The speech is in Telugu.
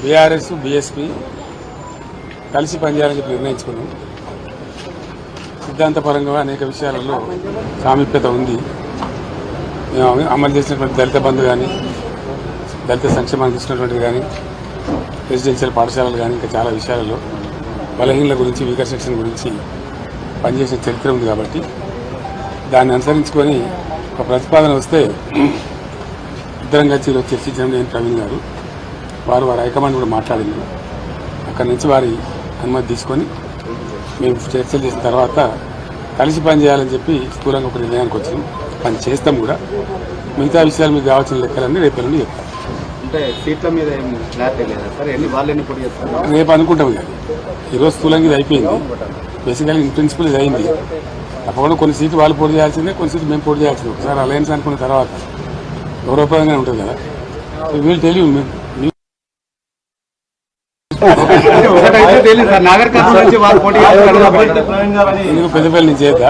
బీఆర్ఎస్ బీఎస్పీ కలిసి పనిచేయాలని చెప్పి నిర్ణయించుకున్నాం. సిద్ధాంతపరంగా అనేక విషయాలలో సామీప్యత ఉంది. మేము అమలు చేసినటువంటి దళిత బంధు కానీ, దళిత సంక్షేమానికి ఇచ్చినటువంటిది కానీ, రెసిడెన్షియల్ పాఠశాలలు కానీ, ఇంకా చాలా విషయాలలో బలహీనల గురించి, వీకర్ సెక్షన్ గురించి పనిచేసిన చరిత్ర ఉంది. కాబట్టి దాన్ని అనుసరించుకొని ఒక ప్రతిపాదన వస్తే ఇద్దరం కలిసి ఈరోజు చర్చించడం నేను ప్రవీణ్ గారు వారు హైకమాండ్ కూడా మాట్లాడింది. అక్కడి నుంచి వారి అనుమతి తీసుకొని మేము చర్చలు చేసిన తర్వాత కలిసి పనిచేయాలని చెప్పి స్థూలంగా ఒక నిర్ణయానికి వచ్చినాం. పని చేస్తాం కూడా. మిగతా విషయాలు మీకు కావాల్సిన లెక్కలన్నీ రేపు నుండి చెప్తాం. అంటే సీట్ల మీద ఏం క్లారిటీ లేదా సార్? వాళ్ళు ఎన్ని పొడి చేస్తారు రేపు అనుకుంటాం. కానీ ఈరోజు స్థూలంగా ఇది అయిపోయింది. బేసికల్గా ఇన్ ప్రిన్సిపల్ ఇది అయింది. తప్పకుండా కొన్ని సీట్లు వాళ్ళు పోటీ చేయాల్సిందే, కొన్ని సీట్లు మేము పోటీ చేయాల్సిందే. ఒకసారి అలయన్స్ అనుకున్న తర్వాత గౌరవప్రదంగా ఉంటుంది కదా. వీళ్ళు తెలియదు నాగర్ కర్నూలు నుంచి వాళ్ళు పోటీ పెద్దపల్లి నుంచి చేద్దా